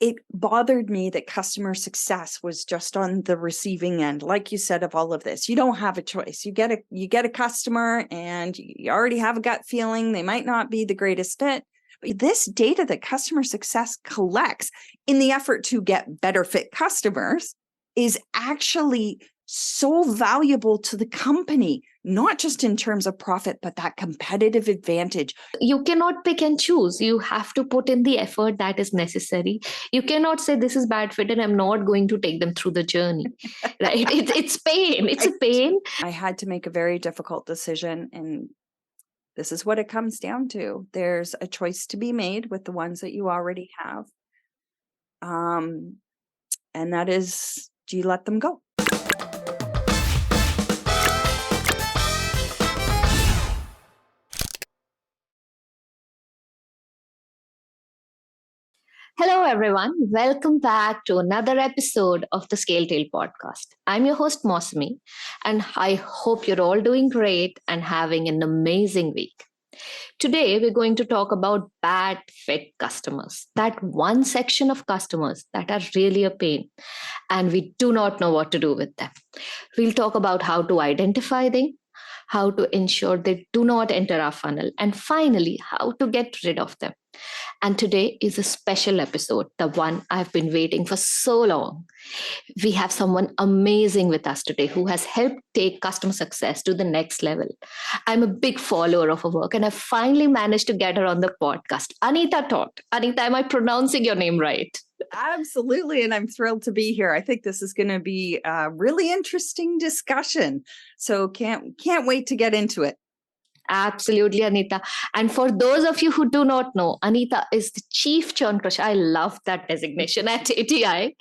it bothered me that customer success was just on the receiving end, like you said, of all of this. You don't have a choice. You get a customer and you already have a gut feeling they might not be the greatest fit. But this data that customer success collects in the effort to get better fit customers is actually so valuable to the company, not just in terms of profit, but that competitive advantage. You cannot pick and choose. You have to put in the effort that is necessary. You cannot say this is bad fit and I'm not going to take them through the journey, right? It's pain. It's a pain. I had to make a very difficult decision, and this is what it comes down to. There's a choice to be made with the ones that you already have. And that is, do you let them go? Hello, everyone. Welcome back to another episode of the Scale Tail podcast. I'm your host, Mausmi, and I hope you're all doing great and having an amazing week. Today, we're going to talk about bad fit customers, that one section of customers that are really a pain, and we do not know what to do with them. We'll talk about how to identify them, how to ensure they do not enter our funnel, and finally, how to get rid of them. And today is a special episode, the one I've been waiting for so long. We have someone amazing with us today who has helped take customer success to the next level. I'm a big follower of her work, and I finally managed to get her on the podcast. Anita Toth. Anita, am I pronouncing your name right? Absolutely. And I'm thrilled to be here. I think this is going to be a really interesting discussion. So can't wait to get into it. Absolutely, Anita. And for those of you who do not know, Anita is the Chief Churn Crusher. I love that designation at ATI,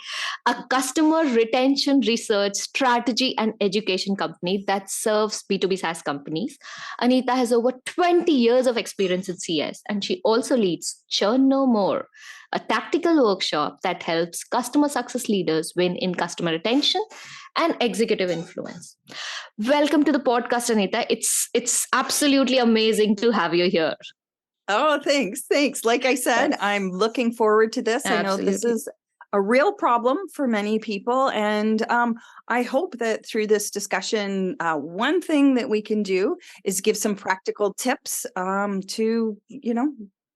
a customer retention research, strategy, and education company that serves B2B SaaS companies. Anita has over 20 years of experience in CS, and she also leads Churn No More, a tactical workshop that helps customer success leaders win in customer retention and executive influence. Welcome to the podcast, Anita. It's absolutely amazing to have you here. Oh, thanks. Like I said, I'm looking forward to this. Absolutely. I know this is a real problem for many people. And I hope that through this discussion, one thing that we can do is give some practical tips to,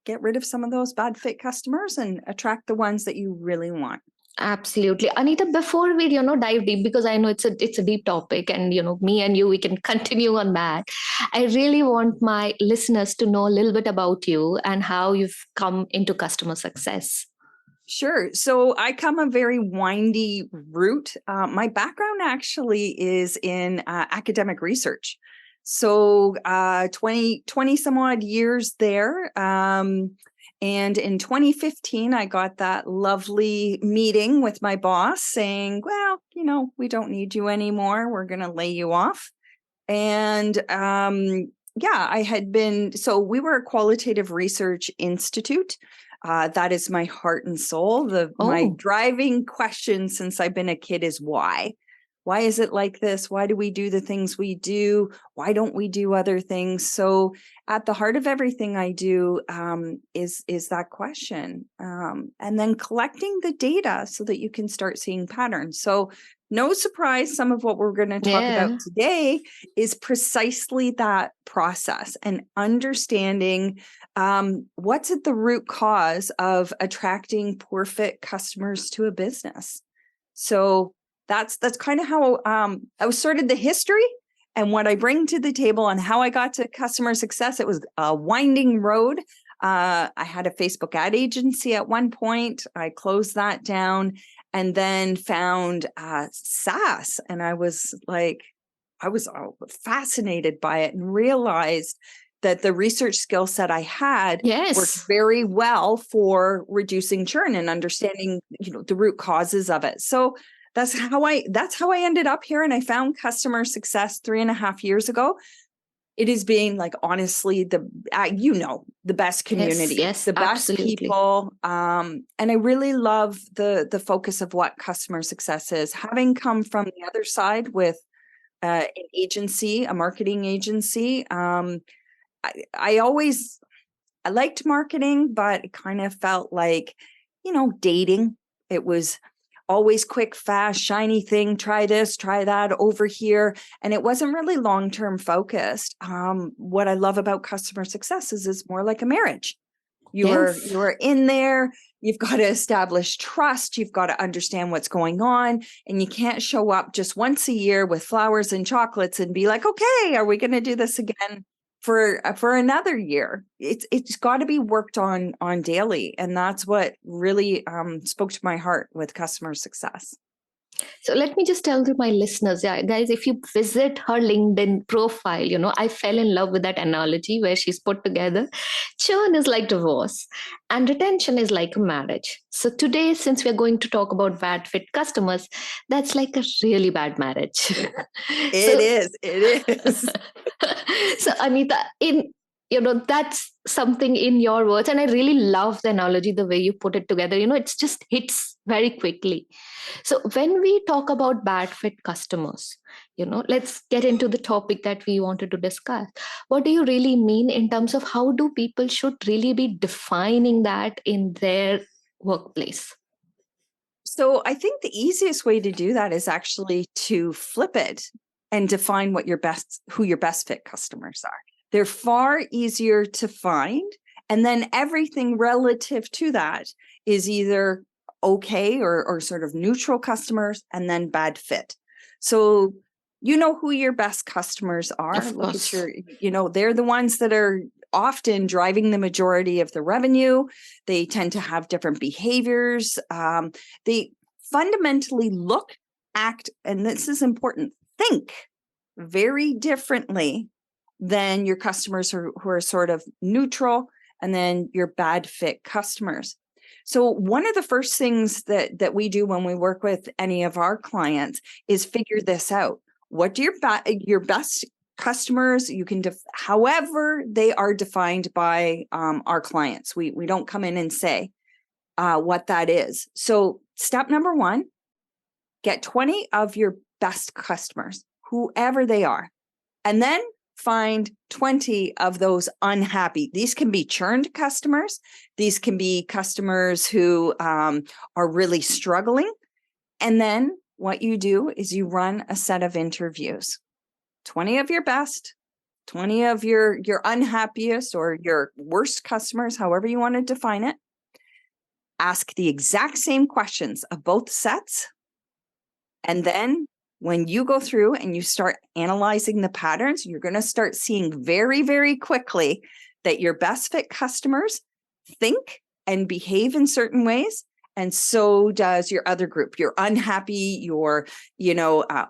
get rid of some of those bad fit customers and attract the ones that you really want. Absolutely. Anita, before we, dive deep, because I know it's a deep topic and, me and you, we can continue on that. I really want my listeners to know a little bit about you and how you've come into customer success. Sure. So I come a very windy route. My background actually is in academic research. So 20 some odd years there. And in 2015, I got that lovely meeting with my boss saying, well, we don't need you anymore. We're going to lay you off. And I had been, so we were a qualitative research institute. That is my heart and soul. My driving question since I've been a kid is why? Why is it like this? Why do we do the things we do? Why don't we do other things? So at the heart of everything I do is that question. And then collecting the data so that you can start seeing patterns. So no surprise, some of what we're going to talk about today is precisely that process and understanding what's at the root cause of attracting poor fit customers to a business. So that's kind of how I was sorted the history and what I bring to the table and how I got to customer success. It was a winding road. I had a Facebook ad agency at one point. I closed that down and then found SaaS. And I was fascinated by it and realized that the research skill set I had worked very well for reducing churn and understanding, the root causes of it. So that's how I ended up here. And I found customer success 3.5 years ago. It is being honestly, the best community, the best people. And I really love the focus of what customer success is. Having come from the other side with an agency, a marketing agency, I liked marketing, but it kind of felt like, dating. It was always quick, fast, shiny thing. Try this, try that over here. And it wasn't really long-term focused. What I love about customer success is it's more like a marriage. You are in there. You've got to establish trust. You've got to understand what's going on. And you can't show up just once a year with flowers and chocolates and be like, okay, are we going to do this again for another year? It's got to be worked on daily. And that's what really spoke to my heart with customer success. So let me just tell to my listeners, guys, if you visit her LinkedIn profile, I fell in love with that analogy where she's put together. Churn is like divorce and retention is like a marriage. So today, since we're going to talk about bad fit customers, that's like a really bad marriage. It is. So Anita, that's something in your words. And I really love the analogy, the way you put it together. It's just hits very quickly. So when we talk about bad fit customers, let's get into the topic that we wanted to discuss. What do you really mean in terms of how do people should really be defining that in their workplace? So I think the easiest way to do that is actually to flip it and define who your best fit customers are. They're far easier to find. And then everything relative to that is either okay or sort of neutral customers and then bad fit. So you know who your best customers are. Look at they're the ones that are often driving the majority of the revenue. They tend to have different behaviors. They fundamentally look, act, and this is important, think very differently than your customers who are sort of neutral, and then your bad fit customers. So one of the first things that we do when we work with any of our clients is figure this out. What do your best customers, you can however they are defined by our clients. We don't come in and say what that is. So step number 1, get 20 of your best customers, whoever they are, and then find 20 of those unhappy. These can be churned customers. These can be customers who are really struggling. And then what you do is you run a set of interviews. 20 of your best, 20 of your unhappiest or your worst customers, however you want to define it. Ask the exact same questions of both sets. And then when you go through and you start analyzing the patterns, you're going to start seeing very, very quickly that your best fit customers think and behave in certain ways. And so does your other group, your unhappy, your,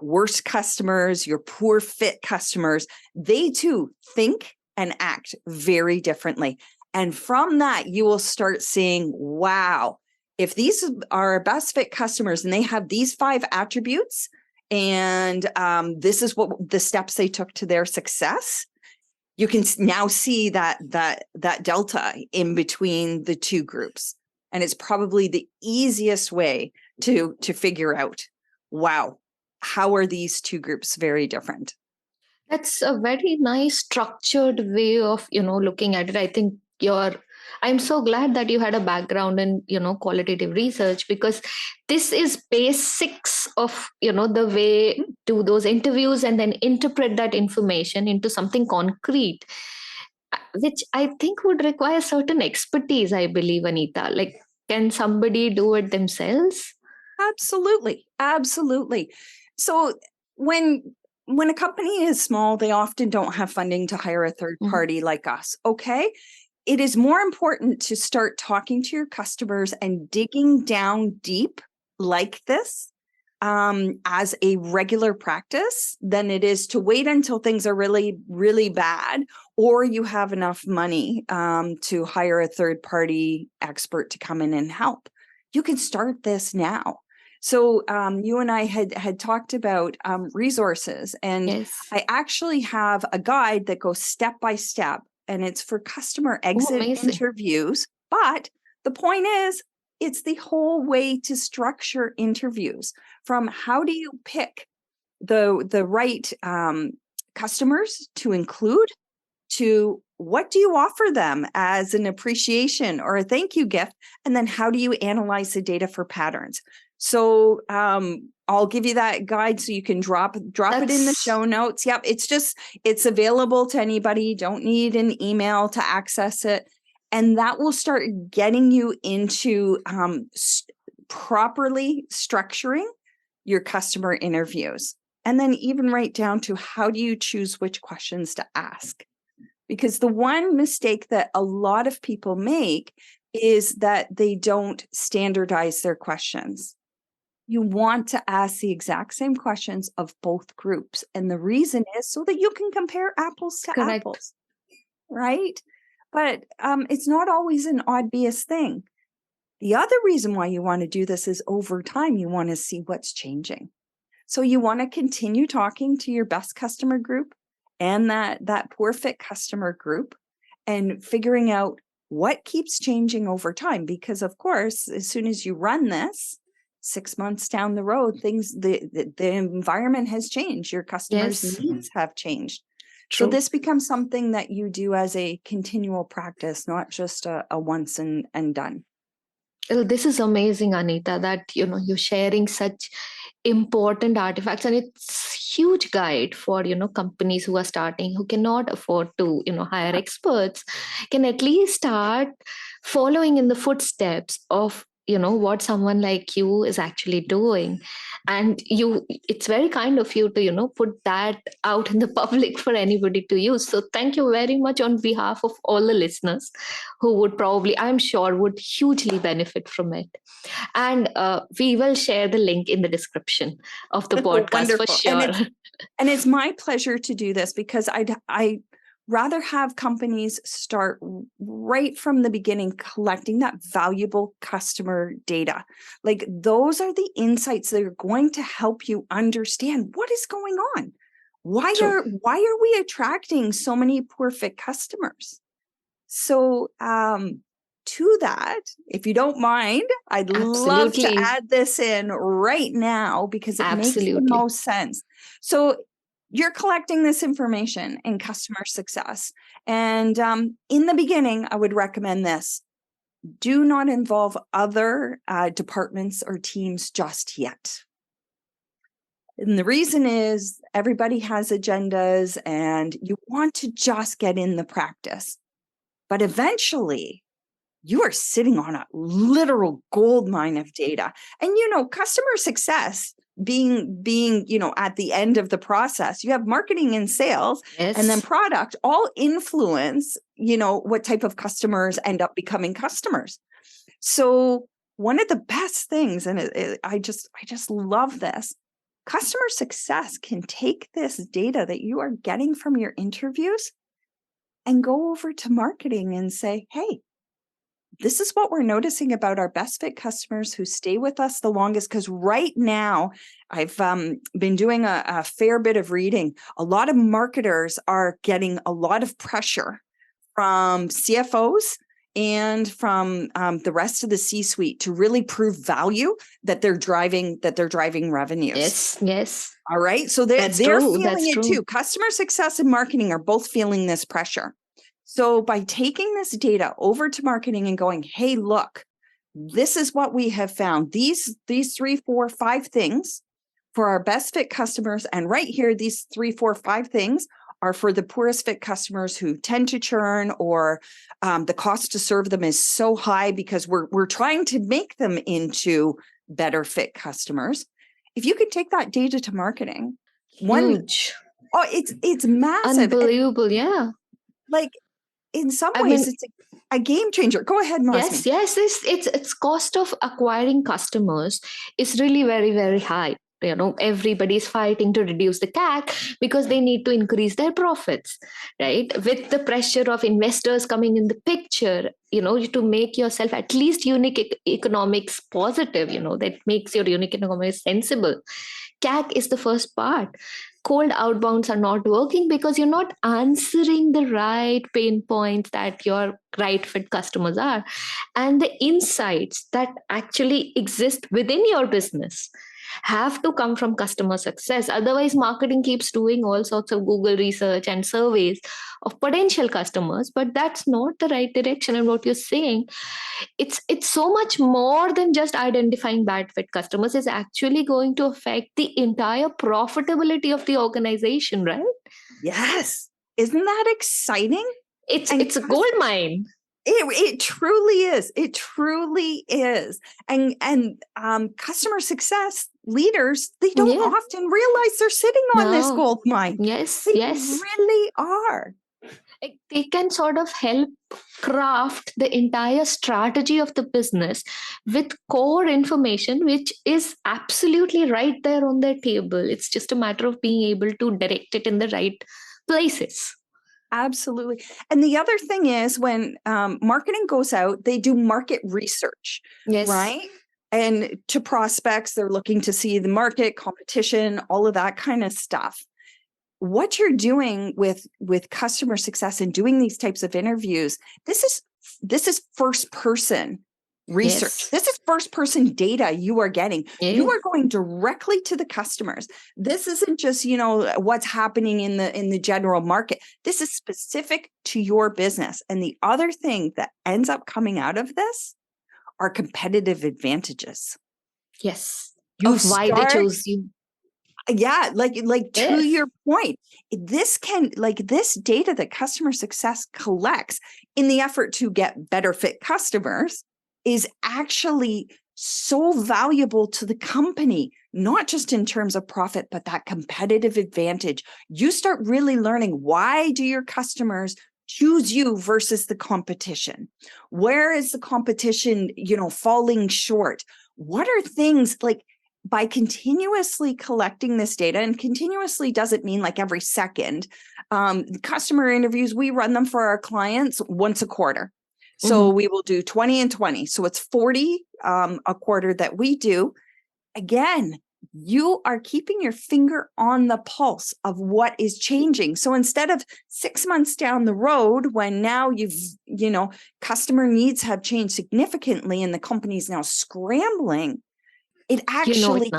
worst customers, your poor fit customers. They too think and act very differently. And from that, you will start seeing, wow, if these are our best fit customers and they have these 5 attributes, and this is what the steps they took to their success, you can now see that delta in between the two groups. And it's probably the easiest way to figure out, wow, how are these two groups very different? That's a very nice structured way of, looking at it. I think I'm so glad that you had a background in, qualitative research, because this is basics of, the way do those interviews and then interpret that information into something concrete, which I think would require certain expertise, I believe, Anita. Like, can somebody do it themselves? Absolutely. Absolutely. So when a company is small, they often don't have funding to hire a third party like us. Okay. It is more important to start talking to your customers and digging down deep like this as a regular practice than it is to wait until things are really, really bad, or you have enough money to hire a third party expert to come in and help. You can start this now. So you and I had talked about resources, and Yes. I actually have a guide that goes step by step, and it's for customer exit interviews. But the point is, it's the whole way to structure interviews, from how do you pick the right customers to include, to what do you offer them as an appreciation or a thank you gift? And then how do you analyze the data for patterns? So I'll give you that guide so you can drop it in the show notes. Yep. It's available to anybody. Don't need an email to access it. And that will start getting you into properly structuring your customer interviews. And then even right down to how do you choose which questions to ask? Because the one mistake that a lot of people make is that they don't standardize their questions. You want to ask the exact same questions of both groups. And the reason is so that you can compare apples to apples, right? But it's not always an obvious thing. The other reason why you want to do this is over time, you want to see what's changing. So you want to continue talking to your best customer group and that poor fit customer group and figuring out what keeps changing over time. Because of course, as soon as you run this, 6 months down the road, the environment has changed. Your customers' needs have changed. True. So this becomes something that you do as a continual practice, not just a once and done. Oh, this is amazing, Anita, that you're sharing such important artifacts, and it's huge guide for companies who are starting, who cannot afford to hire experts, can at least start following in the footsteps of what someone like you is actually doing. And it's very kind of you to put that out in the public for anybody to use. So thank you very much on behalf of all the listeners who would probably, I'm sure, would hugely benefit from it. And we will share the link in the description of the podcast for sure. And it's my pleasure to do this because I rather have companies start right from the beginning collecting that valuable customer data. Like those are the insights that are going to help you understand what is going on. Why are we attracting so many poor fit customers? So to that, if you don't mind, I'd love to add this in right now because it makes the most sense. So you're collecting this information in customer success. And in the beginning, I would recommend this. Do not involve other departments or teams just yet. And the reason is everybody has agendas and you want to just get in the practice. But eventually, you are sitting on a literal goldmine of data. And, customer success being at the end of the process, you have marketing and sales and then product all influence, what type of customers end up becoming customers. So one of the best things, and I just love this, customer success can take this data that you are getting from your interviews and go over to marketing and say, hey, this is what we're noticing about our best fit customers who stay with us the longest. Because right now, I've been doing a fair bit of reading. A lot of marketers are getting a lot of pressure from CFOs and from the rest of the C-suite to really prove value that they're driving revenues. Yes. All right. So they're feeling it too. Customer success and marketing are both feeling this pressure. So by taking this data over to marketing and going, hey, look, this is what we have found. These 3, 4, 5 things for our best fit customers. And right here, these 3, 4, 5 things are for the poorest fit customers who tend to churn or the cost to serve them is so high because we're trying to make them into better fit customers. If you could take that data to marketing, huge. It's massive. Unbelievable. Yeah. Like, in some ways, it's a game changer. Go ahead, Mausmi. Yes. It's cost of acquiring customers is really very, very high. Everybody's fighting to reduce the CAC because they need to increase their profits, right? With the pressure of investors coming in the picture, to make yourself at least unique economics positive, that makes your unique economics sensible. CAC is the first part. Cold outbounds are not working because you're not answering the right pain points that your right fit customers are and the insights that actually exist within your business. have to come from customer success. Otherwise, marketing keeps doing all sorts of Google research and surveys of potential customers, but that's not the right direction. And what you're saying, it's so much more than just identifying bad fit customers. It's actually going to affect the entire profitability of the organization, right? Yes. Isn't that exciting? It's a gold mine. It truly is. It truly is. And customer success leaders, they don't often realize they're sitting on this gold mine. Yes, they yes. really are. They can sort of help craft the entire strategy of the business with core information, which is absolutely right there on their table. It's just a matter of being able to direct it in the right places. Absolutely. And the other thing is when marketing goes out, they do market research, right? And to prospects, they're looking to see the market, competition, all of that kind of stuff. What you're doing with customer success and doing these types of interviews, this is first person research. This is first person data you are getting. You are going directly to the customers. This isn't just, what's happening in the general market. This is specific to your business. And the other thing that ends up coming out of this are competitive advantages. Yes. Why they chose you. Yeah, like to your point, this data that customer success collects in the effort to get better fit customers is actually so valuable to the company, not just in terms of profit, but that competitive advantage. You start really learning, why do your customers choose you versus the competition? Where is the competition, falling short? What are things like, by continuously collecting this data, and continuously doesn't mean like every second, customer interviews, we run them for our clients once a quarter. So we will do 20 and 20. So it's 40 a quarter that we do. Again, you are keeping your finger on the pulse of what is changing. So instead of 6 months down the road, when now customer needs have changed significantly and the company's now scrambling, it actually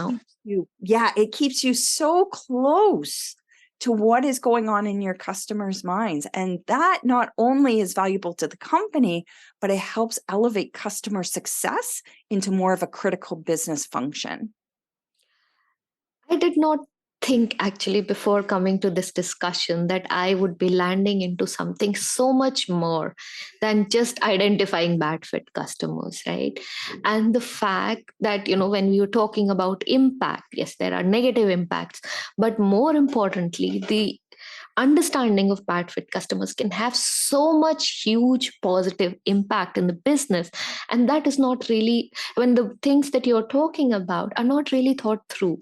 keeps you so close to what is going on in your customers' minds. And that not only is valuable to the company, but it helps elevate customer success into more of a critical business function. I did not think actually before coming to this discussion that I would be landing into something so much more than just identifying bad fit customers, right? And the fact that, when we were talking about impact, yes, there are negative impacts, but more importantly, the understanding of bad fit customers can have so much huge positive impact in the business. And that is not really, when the things that you're talking about are not really thought through.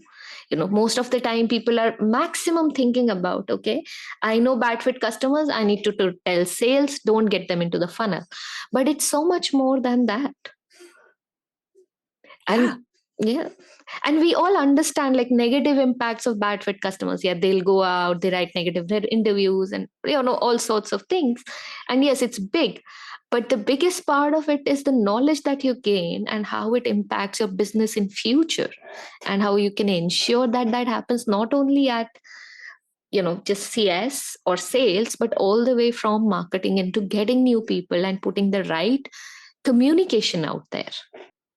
Most of the time people are maximum thinking about, okay, I know bad fit customers, I need to tell sales, don't get them into the funnel. But it's so much more than that. And and we all understand like negative impacts of bad fit customers. They'll go out, they write negative interviews and all sorts of things. And yes, it's big. But the biggest part of it is the knowledge that you gain and how it impacts your business in future, and how you can ensure that that happens not only at, just CS or sales, but all the way from marketing into getting new people and putting the right communication out there.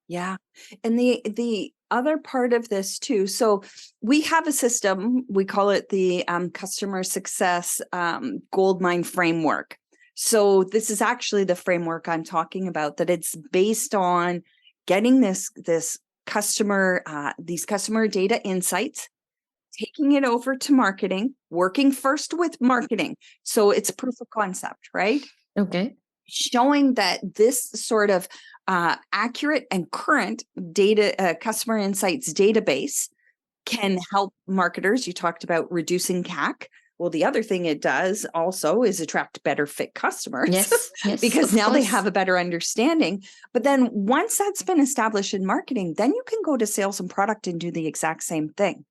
Yeah. And the other part of this too, so we have a system, we call it the customer success Goldmine Framework. So this is actually the framework I'm talking about, that it's based on getting this customer, these customer data insights, taking it over to marketing, working first with marketing. So it's proof of concept, right? Okay. Showing that this sort of accurate and current data, customer insights database can help marketers. You talked about reducing CAC. Well, the other thing it does also is attract better fit customers. Yes, because now they have a better understanding. But then once that's been established in marketing, then you can go to sales and product and do the exact same thing.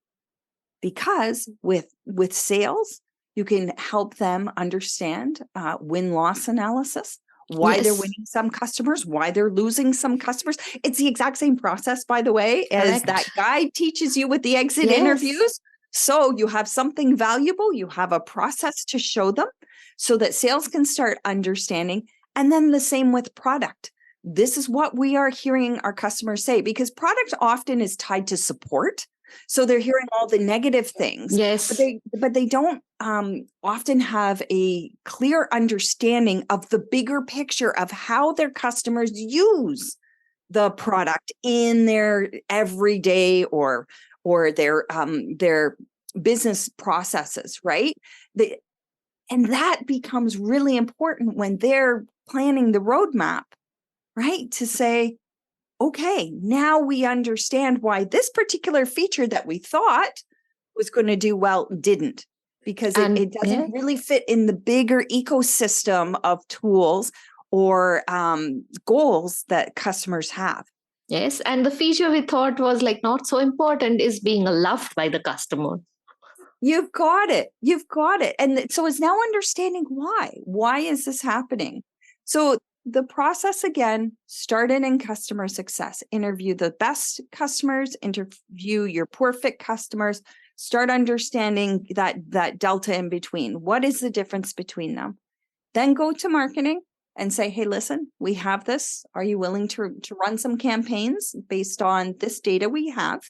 Because with sales, you can help them understand win-loss analysis. why they're Yes. winning some customers, why they're losing some customers. It's the exact same process, by the way, as that Correct. guy teaches you with the exit Yes. interviews. So you have something valuable, you have a process to show them so that sales can start understanding. And then the same with product. This is what we are hearing our customers say, because product often is tied to support. So they're hearing all the negative things, Yes. but they don't often have a clear understanding of the bigger picture of how their customers use the product in their everyday or their business processes, right? And that becomes really important when they're planning the roadmap, right? To say, okay, now we understand why this particular feature that we thought was going to do well didn't, because it doesn't really fit in the bigger ecosystem of tools or goals that customers have. Yes. And the feature we thought was like not so important is being loved by the customer. You've got it. You've got it. And so it's now understanding why. Why is this happening? So the process again started in customer success. Interview the best customers, interview your poor fit customers, start understanding that delta in between. What is the difference between them? Then go to marketing and say, hey, listen, we have this. Are you willing to run some campaigns based on this data we have?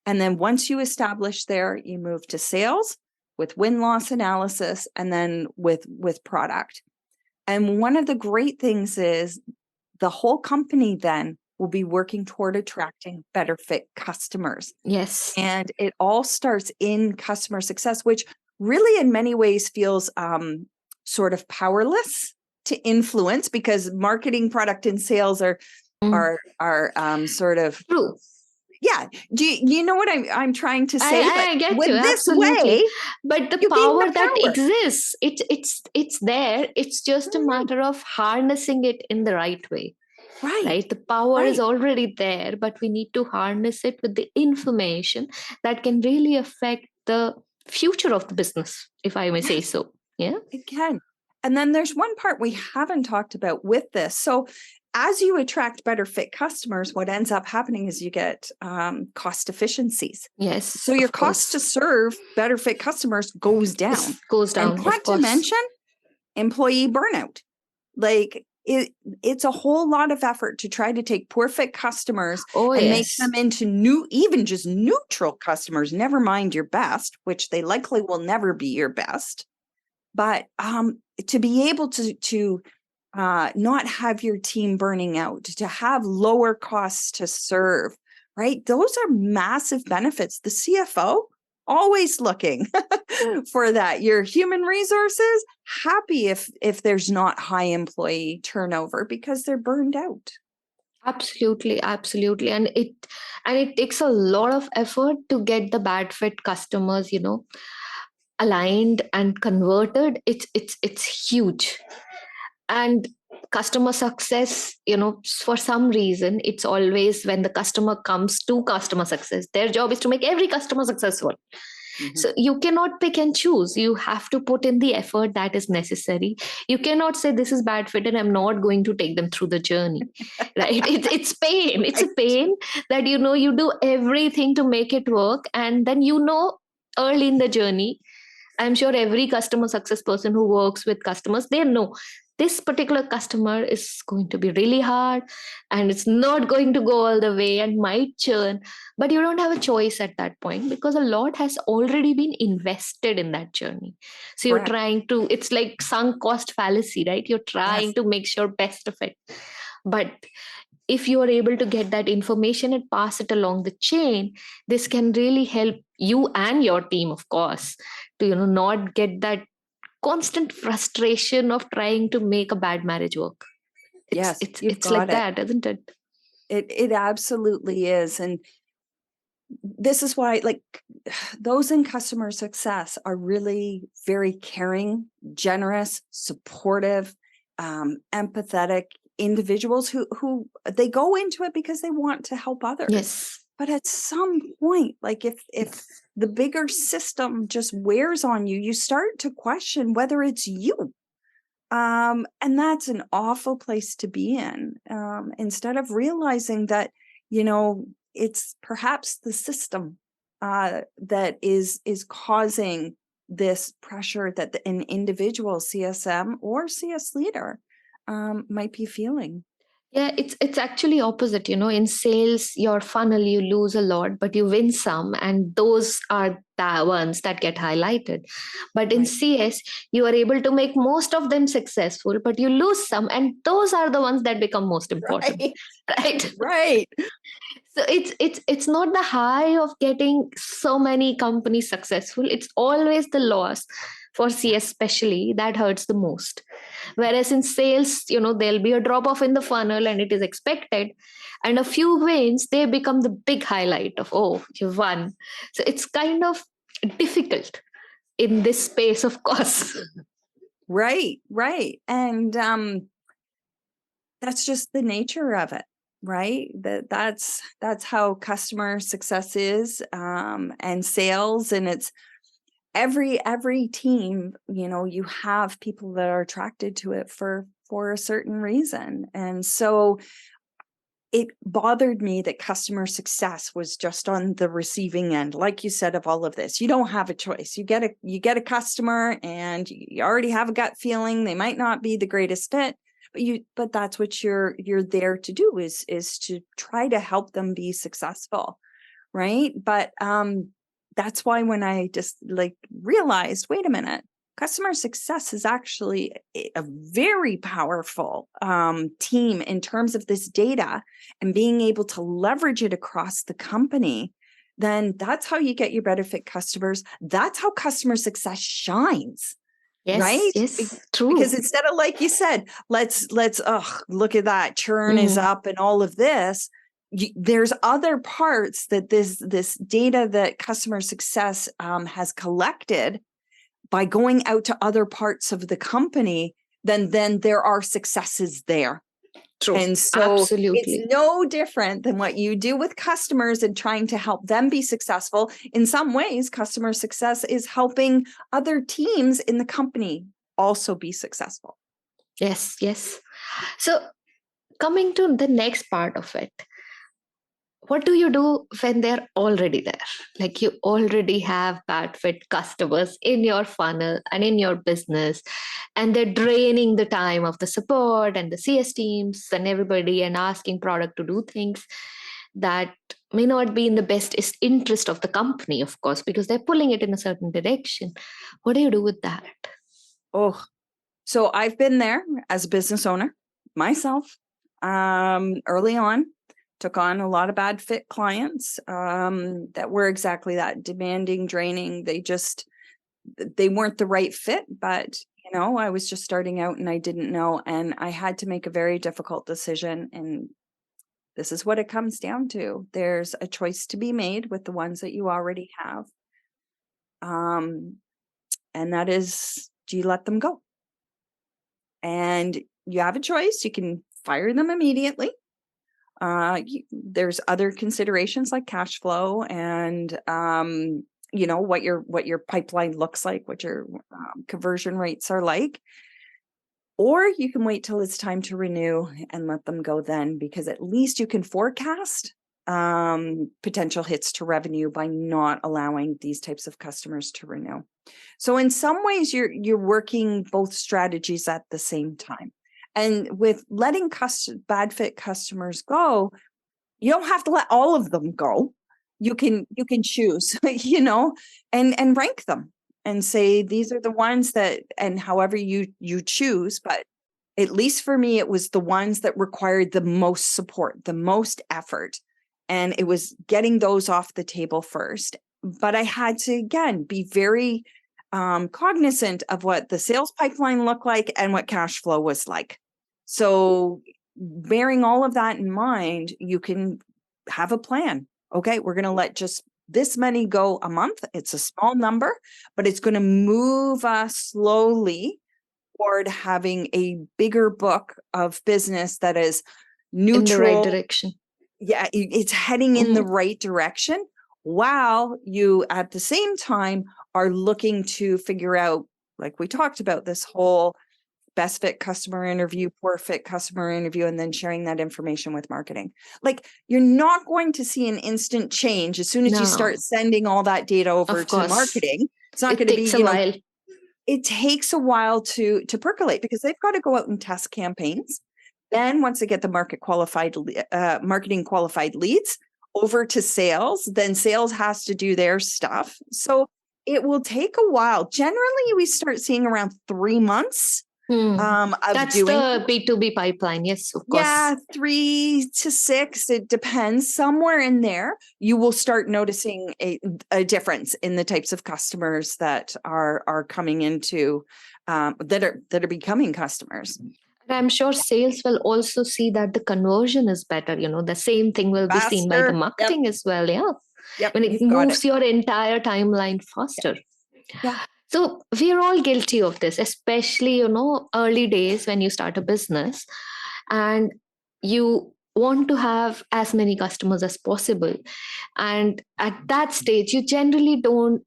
And then once you establish there, you move to sales with win-loss analysis and then with product. And one of the great things is the whole company then will be working toward attracting better fit customers. Yes. And it all starts in customer success, which really in many ways feels sort of powerless to influence, because marketing, product, and sales are sort of true. Yeah. Do you know what I'm trying to say? I get with you, this absolutely. way, But the you gain power the that power. exists, it's there. It's just a matter of harnessing it in the right way. Right? The power is already there, but we need to harness it with the information that can really affect the future of the business, if I may say so. Yeah. It can. And then there's one part we haven't talked about with this. So as you attract better fit customers, what ends up happening is you get cost efficiencies. Yes. So your cost to serve better fit customers goes down. Goes down. And not to mention employee burnout. Like it's a whole lot of effort to try to take poor fit customers and make them into even just neutral customers, never mind your best, which they likely will never be your best. But to be able to not have your team burning out, to have lower costs to serve, right? Those are massive benefits. The CFO always looking for that. Your human resources happy if there's not high employee turnover because they're burned out. Absolutely, absolutely. And it takes a lot of effort to get the bad fit customers, aligned and converted. It's huge. And customer success, for some reason, it's always when the customer comes to customer success, their job is to make every customer successful. Mm-hmm. So you cannot pick and choose. You have to put in the effort that is necessary. You cannot say this is bad fit and I'm not going to take them through the journey, right? It's pain. It's a pain that, you do everything to make it work. And then, early in the journey, I'm sure every customer success person who works with customers, they know this particular customer is going to be really hard and it's not going to go all the way and might churn. But you don't have a choice at that point because a lot has already been invested in that journey. So you're trying to, it's like sunk cost fallacy, right? You're trying to make sure best of it. But if you are able to get that information and pass it along the chain, this can really help you and your team, of course, to not get that constant frustration of trying to make a bad marriage work. It's like that, isn't it? It absolutely is. And this is why, like, those in customer success are really very caring, generous, supportive, empathetic individuals who they go into it because they want to help others. Yes. But at some point, like if the bigger system just wears on you, you start to question whether it's you, And that's an awful place to be in. Instead of realizing that, it's perhaps the system that is causing this pressure that an individual CSM or CS leader might be feeling. Yeah, it's actually opposite. In sales, your funnel, you lose a lot, but you win some, and those are the ones that get highlighted. But in Right. CS, you are able to make most of them successful, but you lose some, and those are the ones that become most important, Right. right? Right. So it's not the high of getting so many companies successful. It's always the loss for CS especially that hurts the most. Whereas in sales, there'll be a drop off in the funnel and it is expected. And a few wins, they become the big highlight of, oh, you won. So it's kind of difficult in this space, of course. Right. Right. And that's just the nature of it, right? That's how customer success is, and sales, and it's every team. You have people that are attracted to it for a certain reason, and so it bothered me that customer success was just on the receiving end, like you said, of all of this. You don't have a choice. You get a customer, and you already have a gut feeling they might not be the greatest fit, but that's what you're there to do, is to try to help them be successful, right? But that's why when I just realized, wait a minute, customer success is actually a very powerful team in terms of this data and being able to leverage it across the company. Then that's how you get your better fit customers. That's how customer success shines. Yes, Right? yes, true. Because instead of, like you said, let's look at that, churn is up and all of this. There's other parts that this data that customer success has collected by going out to other parts of the company, then there are successes there. True. And so Absolutely. It's no different than what you do with customers and trying to help them be successful. In some ways, customer success is helping other teams in the company also be successful. Yes, yes. So coming to the next part of it, what do you do when they're already there? Like you already have bad fit customers in your funnel and in your business, and they're draining the time of the support and the CS teams and everybody and asking product to do things that may not be in the best interest of the company, of course, because they're pulling it in a certain direction. What do you do with that? Oh, so I've been there as a business owner myself. Early on, took on a lot of bad fit clients that were exactly that, demanding, draining. They weren't the right fit, but I was just starting out and I didn't know, and I had to make a very difficult decision. And this is what it comes down to. There's a choice to be made with the ones that you already have. And that is, do you let them go? And you have a choice. You can fire them immediately. There's other considerations like cash flow and what your pipeline looks like, what your conversion rates are like. Or you can wait till it's time to renew and let them go then, because at least you can forecast potential hits to revenue by not allowing these types of customers to renew. So in some ways, you're working both strategies at the same time. And with letting bad fit customers go, you don't have to let all of them go. You can choose, and rank them and say, these are the ones that, and however you choose, but at least for me, it was the ones that required the most support, the most effort. And it was getting those off the table first. But I had to, again, be very cognizant of what the sales pipeline looked like and what cash flow was like. So bearing all of that in mind, you can have a plan. Okay, we're going to let just this many go a month. It's a small number, but it's going to move us slowly toward having a bigger book of business that is neutral. In the right direction. Yeah, it's heading in the right direction, while you at the same time are looking to figure out, like we talked about, this whole best fit customer interview, poor fit customer interview, and then sharing that information with marketing. Like, you're not going to see an instant change as soon as you start sending all that data over to marketing. It's not going to be, a while. It takes a while to percolate, because they've got to go out and test campaigns. Then once they get the marketing qualified leads over to sales, then sales has to do their stuff. So it will take a while. Generally, we start seeing around 3 months of That's doing the B2B pipeline. Yes, of course. Yeah, 3 to 6. It depends. Somewhere in there, you will start noticing a difference in the types of customers that are coming into that are becoming customers. I'm sure sales will also see that the conversion is better. The same thing will be seen by the marketing as well. Yeah. Yep. When it moves your entire timeline faster. Yeah. So we're all guilty of this, especially, early days when you start a business and you want to have as many customers as possible. And at that stage, you generally don't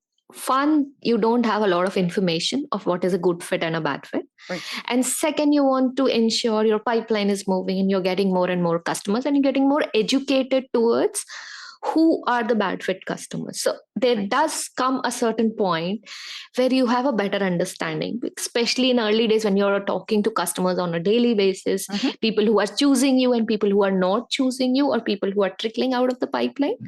have a lot of information of what is a good fit and a bad fit. Right. And second, you want to ensure your pipeline is moving and you're getting more and more customers and you're getting more educated towards who are the bad fit customers. So there does come a certain point where you have a better understanding, especially in early days when you're talking to customers on a daily basis, people who are choosing you and people who are not choosing you, or people who are trickling out of the pipeline.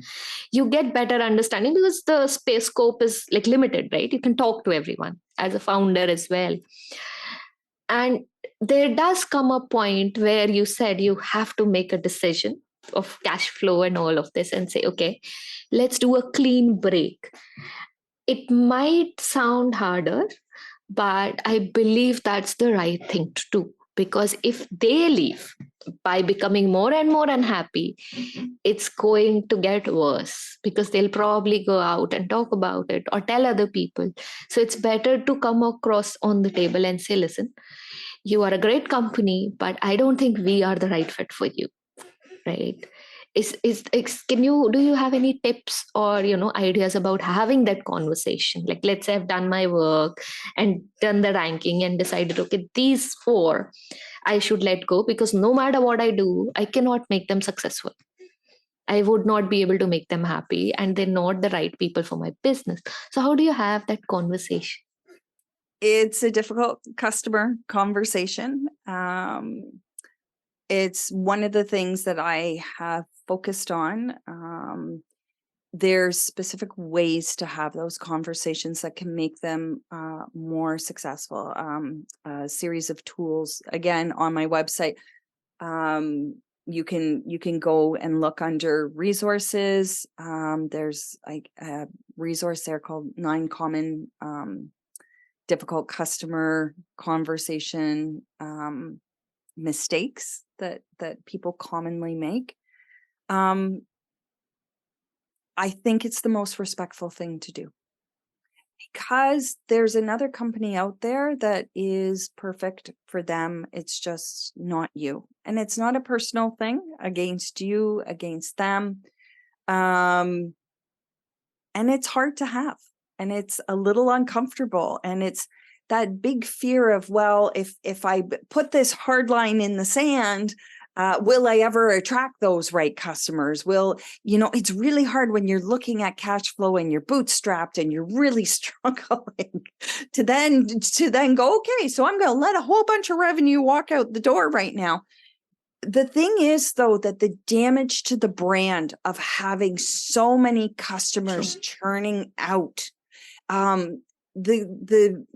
You get better understanding because the space scope is like limited, right? You can talk to everyone as a founder as well. And there does come a point where you said you have to make a decision of cash flow and all of this and say, okay, let's do a clean break. It might sound harder, but I believe that's the right thing to do, because if they leave by becoming more and more unhappy, it's going to get worse because they'll probably go out and talk about it or tell other people. So it's better to come across on the table and say, listen, you are a great company, but I don't think we are the right fit for you. Right? Do you have any tips or ideas about having that conversation? Like, let's say I've done my work and done the ranking and decided, okay, these 4 I should let go, because no matter what I do, I cannot make them successful. I would not be able to make them happy, and they're not the right people for my business. So how do you have that conversation? It's a difficult customer conversation. It's one of the things that I have focused on. There's specific ways to have those conversations that can make them more successful. A series of tools, again, on my website. You can go and look under resources. There's like a resource there called 9 Common Difficult Customer Conversation mistakes that people commonly make. I think it's the most respectful thing to do, because there's another company out there that is perfect for them. It's just not you. And it's not a personal thing against you, against them. And it's hard to have, and it's a little uncomfortable, and it's that big fear of, well, if I put this hard line in the sand, will I ever attract those right customers? It's really hard when you're looking at cash flow and you're bootstrapped and you're really struggling to then go, okay, so I'm going to let a whole bunch of revenue walk out the door right now. The thing is, though, that the damage to the brand of having so many customers churning out, the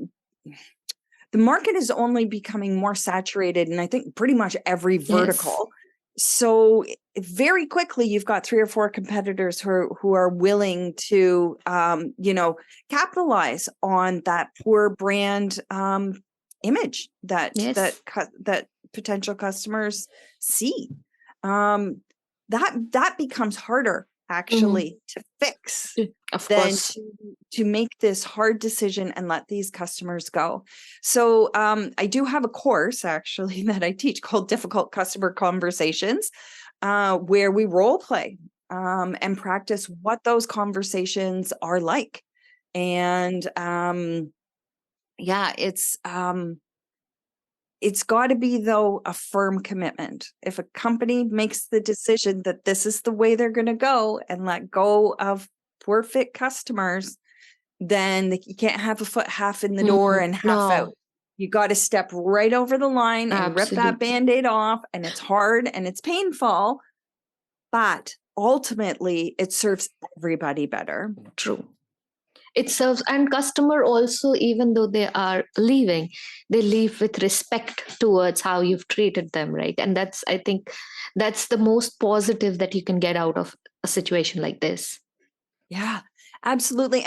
market is only becoming more saturated, and I think pretty much every vertical. Yes. So very quickly, you've got 3 or 4 competitors who are willing to, capitalize on that poor brand image that potential customers see. That becomes harder actually to fix than to make this hard decision and let these customers go. So I do have a course actually that I teach called Difficult Customer Conversations, where we role play and practice what those conversations are like. And it's It's got to be, though, a firm commitment. If a company makes the decision that this is the way they're going to go and let go of poor fit customers, then you can't have a foot half in the door and half out. No, You got to step right over the line and rip that absolutely. Band-Aid off. And it's hard and it's painful, but ultimately it serves everybody better. True. It serves, and customer also, even though they are leaving, they leave with respect towards how you've treated them, right? And that's, I think, that's the most positive that you can get out of a situation like this. Yeah, absolutely.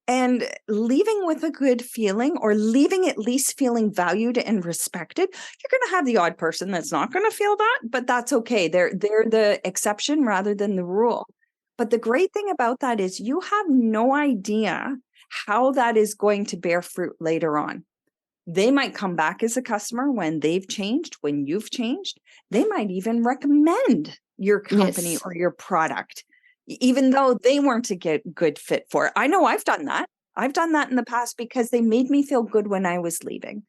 And leaving with a good feeling, or leaving at least feeling valued and respected. You're going to have the odd person that's not going to feel that, but that's okay. They're the exception rather than the rule. But the great thing about that is you have no idea how that is going to bear fruit later on. They might come back as a customer when they've changed, when you've changed. They might even recommend your company Yes. or your product, even though they weren't a good fit for it. I know I've done that. I've done that in the past because they made me feel good when I was leaving.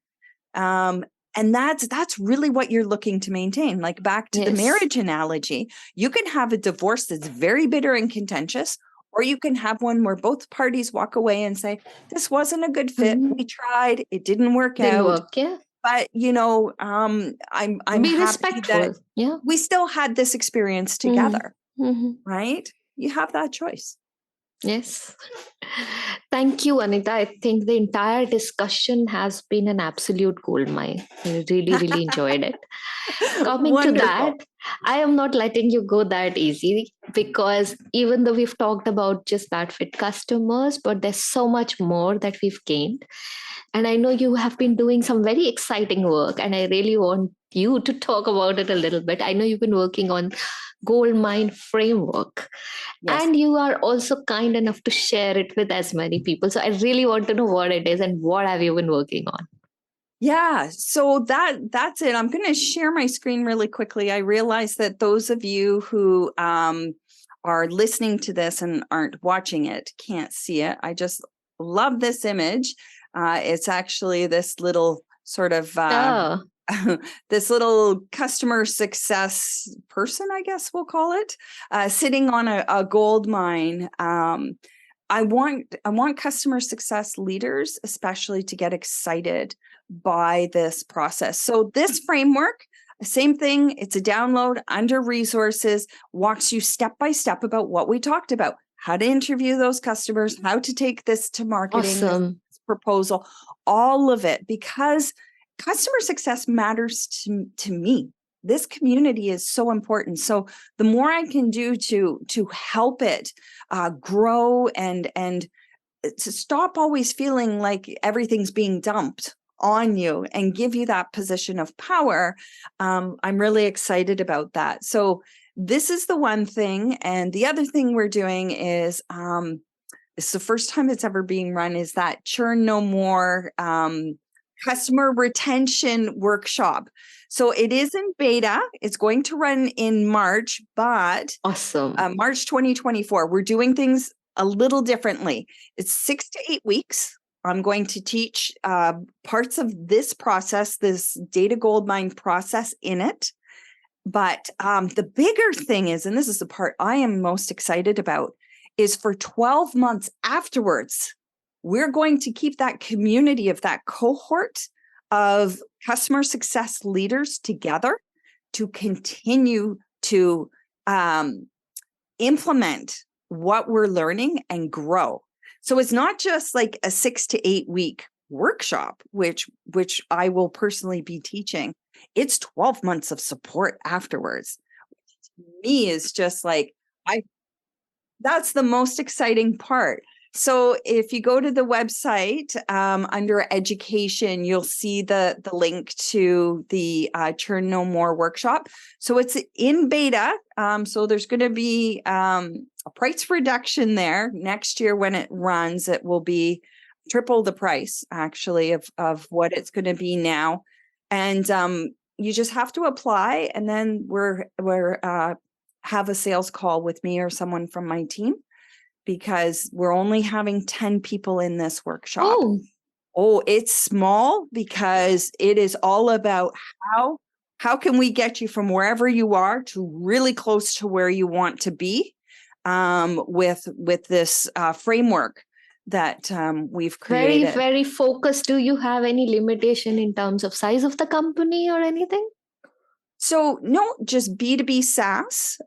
And that's really what you're looking to maintain. Like back to the Yes. marriage analogy, you can have a divorce that's very bitter and contentious, or you can have one where both parties walk away and say, this wasn't a good fit. We tried, it didn't work Didn't out. work, yeah. But I'm Be happy respectful, that yeah. we still had this experience together, right? You have that choice. Yes. Thank you, Anita. I think the entire discussion has been an absolute goldmine. I really, really enjoyed it. Coming to that, I am not letting you go that easy, because even though we've talked about just bad fit customers, but there's so much more that we've gained. And I know you have been doing some very exciting work, and I really want you to talk about it a little bit. I know you've been working on Goldmine Framework. Yes. And you are also kind enough to share it with as many people. So I really want to know what it is and what have you been working on? Yeah, so that's it. I'm going to share my screen really quickly. I realize that those of you who are listening to this and aren't watching it can't see it. I just love this image. It's actually this little sort of this little customer success person, I guess we'll call it, sitting on a gold mine. I want customer success leaders, especially, to get excited by this process. So this framework, same thing, it's a download under resources, walks you step by step about what we talked about, how to interview those customers, how to take this to marketing, Awesome. this proposal, all of it, because customer success matters to me. This community is so important. So the more I can do to help it grow and to stop always feeling like everything's being dumped on you and give you that position of power, I'm really excited about that. So this is the one thing. And the other thing we're doing is, it's the first time it's ever being run, is that Churn No More customer retention workshop. So it is in beta. It's going to run in March, but Awesome. March 2024. We're doing things a little differently. It's 6 to 8 weeks. I'm going to teach parts of this process, this data goldmine process in it. But the bigger thing is, and this is the part I am most excited about, is for 12 months afterwards, we're going to keep that community of that cohort of customer success leaders together to continue to implement what we're learning and grow. So it's not just like a 6 to 8 week workshop, which I will personally be teaching. It's 12 months of support afterwards. To me is just like, that's the most exciting part. So if you go to the website under education, you'll see the link to the Churn No More workshop. So it's in beta. So there's going to be a price reduction there. Next year when it runs, it will be triple the price, actually, of what it's going to be now. And you just have to apply, and then we're have a sales call with me or someone from my team, because we're only having 10 people in this workshop. Oh, Oh, it's small because it is all about how can we get you from wherever you are to really close to where you want to be with this framework that we've Very, created. very focused. Do you have any limitation in terms of size of the company or anything? So no, just B2B SaaS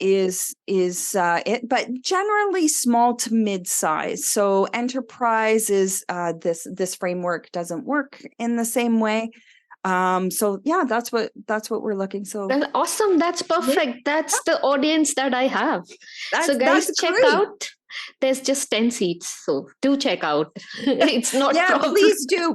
is it, but generally small to mid-size. So enterprise is this framework doesn't work in the same way. So yeah, that's what we're looking. So Well, awesome. That's perfect. That's the audience that I have. So guys, that's check great. out. There's just 10 seats. So do check out. It's not Yeah, problem.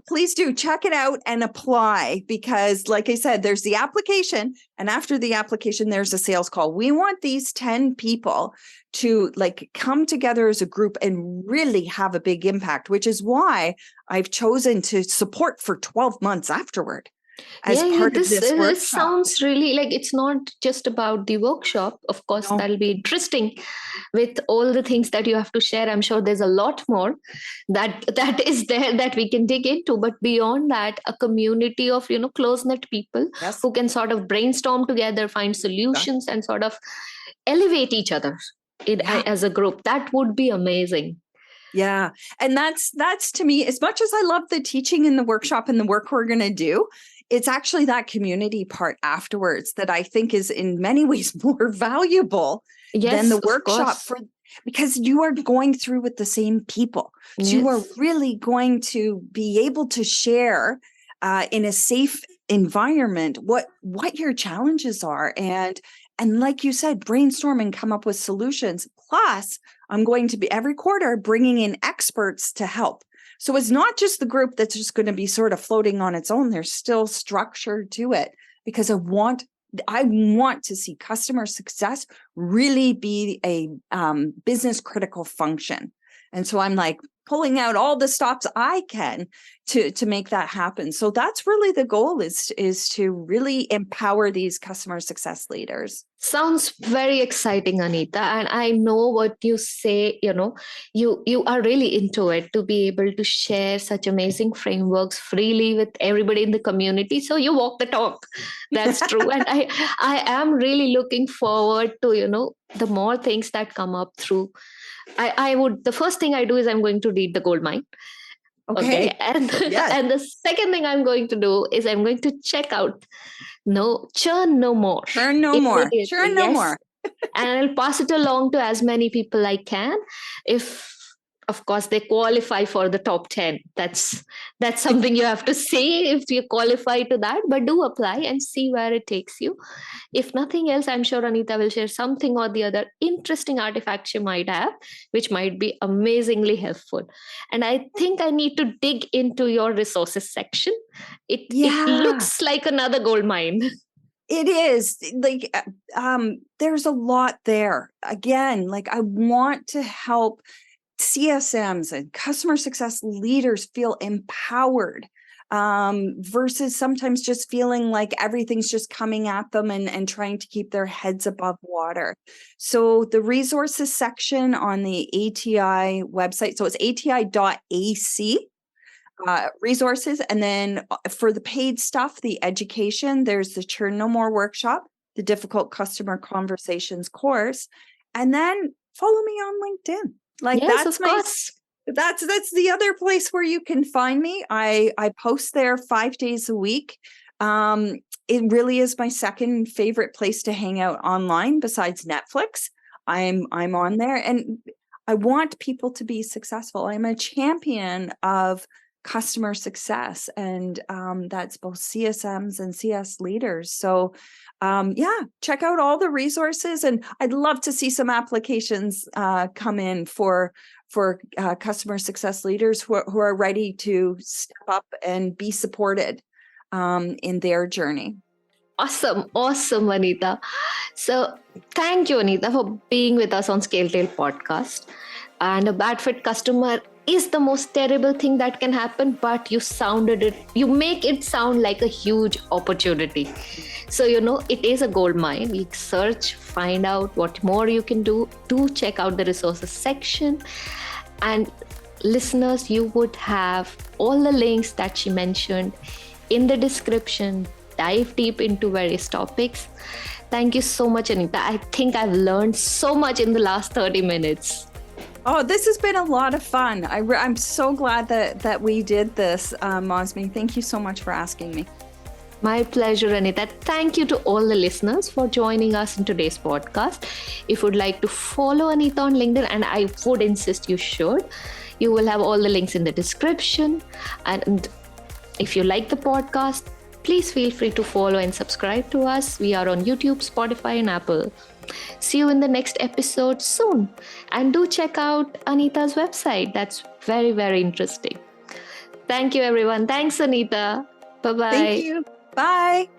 please do check it out and apply, because like I said, there's the application, and after the application, there's a sales call. We want these 10 people to like come together as a group and really have a big impact, which is why I've chosen to support for 12 months afterward as part of this workshop. This sounds really like it's not just about the workshop. Of course, No. that'll be interesting with all the things that you have to share. I'm sure there's a lot more that is there that we can dig into. But beyond that, a community of close-knit people Yes. who can sort of brainstorm together, find solutions, and sort of elevate each other as a group. That would be amazing. Yeah. And that's to me, as much as I love the teaching in the workshop and the work we're going to do, it's actually that community part afterwards that I think is in many ways more valuable than the workshop, because you are going through with the same people. So you are really going to be able to share in a safe environment what your challenges are, and like you said, brainstorm and come up with solutions. Plus, I'm going to be every quarter bringing in experts to help. So it's not just the group that's just going to be sort of floating on its own. There's still structure to it, because I want to see customer success really be a business critical function. And so I'm like pulling out all the stops I can to make that happen. So that's really the goal, is to really empower these customer success leaders. Sounds very exciting, Anita. And I know what you say, you are really into it, to be able to share such amazing frameworks freely with everybody in the community. So you walk the talk. That's true. And I am really looking forward to, the more things that come up through. The first thing I do is I'm going to read the Goldmine. Okay. And, and the second thing I'm going to do is I'm going to check out Churn No More. Churn No More. Churn No More. And I'll pass it along to as many people I can. If, of course, they qualify for the top 10. That's something you have to see if you qualify to that. But do apply and see where it takes you. If nothing else, I'm sure Anita will share something or the other interesting artifact she might have, which might be amazingly helpful. And I think I need to dig into your resources section. It looks like another gold mine. It is like, there's a lot there. Again, like I want to help CSMs and customer success leaders feel empowered, versus sometimes just feeling like everything's just coming at them and trying to keep their heads above water. So the resources section on the ATI website, so it's ati.ac. Resources. And then for the paid stuff, the education, there's the Churn No More workshop, the Difficult Customer Conversations course, and then follow me on LinkedIn. Like that's the other place where you can find me. I post there 5 days a week. It really is my second favorite place to hang out online besides Netflix. I'm on there, and I want people to be successful. I'm a champion of customer success, and that's both CSMs and CS leaders. So check out all the resources, and I'd love to see some applications come in for customer success leaders who are ready to step up and be supported in their journey. Awesome, Anita. So thank you, Anita, for being with us on ScaleTail podcast. And a bad fit customer is the most terrible thing that can happen, but you make it sound like a huge opportunity. So, it is a gold mine. You search, find out what more you can do. Do check out the resources section. And listeners, you would have all the links that she mentioned in the description. Dive deep into various topics. Thank you so much, Anita. I think I've learned so much in the last 30 minutes. Oh, this has been a lot of fun. I'm so glad that we did this, Mausmi. Thank you so much for asking me. My pleasure, Anita. Thank you to all the listeners for joining us in today's podcast. If you would like to follow Anita on LinkedIn, and I would insist you should, you will have all the links in the description. And if you like the podcast, please feel free to follow and subscribe to us. We are on YouTube, Spotify, and Apple. See you in the next episode soon. And do check out Anita's website. That's very, very interesting. Thank you, everyone. Thanks, Anita. Bye-bye. Thank you. Bye.